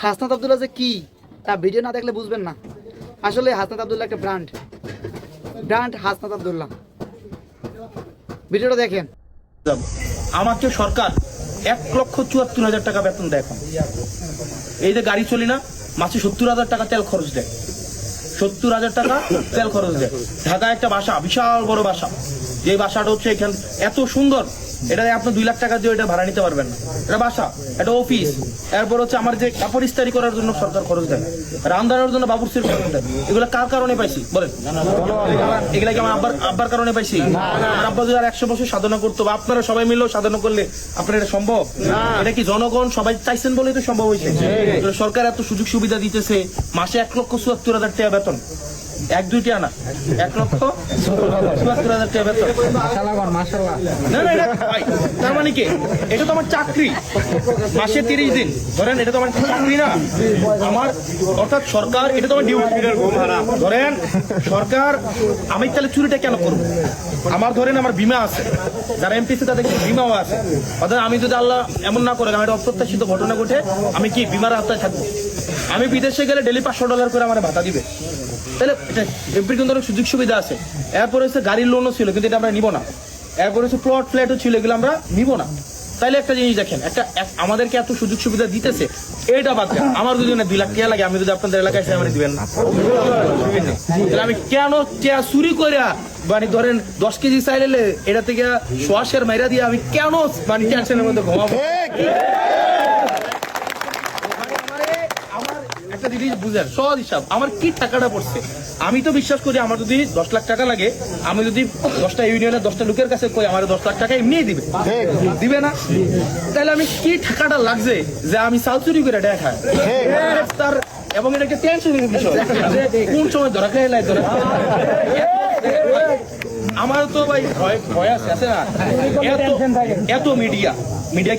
হাসনাত আব্দুল্লাহ যে কি তা ভিডিও না দেখলে বুঝবেন না। আসলে হাসনাত আব্দুল্লাহ একটা ব্র্যান্ড হাসনাত আব্দুল্লাহ। ভিডিওটা দেখেন। আমাকে সরকার 1,74,000 টাকা বেতন দেয়। এখন এই যে গাড়ি চলি না, মাসে 70,000 টাকা তেল খরচ দেয়। 70,000 টাকা তেল খরচ দেয়। ঢাকায় একটা বাসা, বিশাল বড় বাসা, যে বাসাটা হচ্ছে এখান এত সুন্দর, এটা আপনি 2 লাখ টাকা দিয়ে এটা ভাড়া নিতে পারবেন না। এটা বাসা, এটা অফিস। এরপর হচ্ছে আমার যে কাপড় ইস্তারি করার জন্য সরকার খরচ দেয়, রান্নার জন্য বাবুর্চির খরচ দেয়। এগুলো কার কারণে পাইছি বলেন? এগুলা কি আমার আব্বার কারণে পাইছি? আমার আব্বা যদি আর 100 বছর সাধনা করতো, বা আপনারা সবাই মিলেও সাধনা করলে আপনার এটা সম্ভব? এটা কি জনগণ সবাই চাইছেন বলেই তো সম্ভব হয়েছে। সরকার এত সুযোগ সুবিধা দিতেছে, মাসে 1,74,000 টাকা বেতন, 1-2টি আনা, 1,74,000 টাকা বেতন। না না, এটা ভাই, তার মানে কি এটা তো আমার চাকরি, মাসে 30 দিন ধরেন, এটা তো আমার চাকরি না আমার, অর্থাৎ সরকার এটা তো আমার ডিউটি। ধরেন সরকার, আমি তাহলে চুরিটা কেন করবো? আমার ধরেন আমার বিমা আছে, যারা এমপিসি তাদের বিমাও আছে। অর্থাৎ আমি যদি আল্লাহ এমন না করে, আমার একটা অপ্রত্যাশিত ঘটনা ঘটে, আমি কি বিমার আওতায় থাকবো? আমি বিদেশে গেলে ডেলি $500 করে আমার ভাতা দিবে, তাহলে এমপির কিন্তু অনেক সুযোগ সুবিধা আছে। এরপরে হচ্ছে গাড়ির লোনও ছিল, কিন্তু এটা আমরা নিব না। এরপরে হচ্ছে প্লট ফ্ল্যাটও ছিল, এগুলো আমরা নিব না। তাইলে একটা জিনিস দেখেন, আমাদেরকে এত সুযোগ সুবিধা দিতেছে, এটা বাদ দেন। আমার যদি 2 লাখ টাকা লাগে, আমি যদি আপনাদের এলাকায় এসে আমার দিবেন না, তাহলে আমি কেন চুরি করে মানে ধরেন 10 কেজি চাইলে এটা থেকে শ্বাসের মাইরা দিয়ে আমি কেন মানে টেনশনের মধ্যে ঘুমাবো? একটা জিনিস বুঝেন, সহজ হিসাব, আমার কি টাকাটা পড়ছে। আমি তো বিশ্বাস করি, আমার যদি 10 লাখ টাকা লাগে, আমি যদি 10টা ইউনিয়নের 10টা লোকের কাছে কই আমার 10 লাখ টাকা এমনিই দিবে না? তাহলে আমি কি টাকাটা লাগছে যে আমি চাল চুরি করে টাকা খাই? তার এবং এটা একটা টেনশনের বিষয়, কোন সময় ধরা খেয়ে লাই ধরা। আমার তো ভাই ভয় আছে না? এত মিডিয়া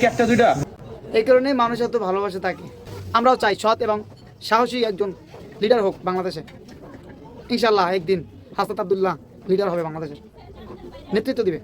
কি একটা দুইটা? এই কারণেই মানুষ এত ভালোবাসে তাকে। আমরাও চাই সৎ এবং সাহসী একজন লিডার হোক বাংলাদেশে। ইনশাল্লাহ একদিন হাসনাত আব্দুল্লাহ লিডার হবে, বাংলাদেশের নেতৃত্ব দিবে।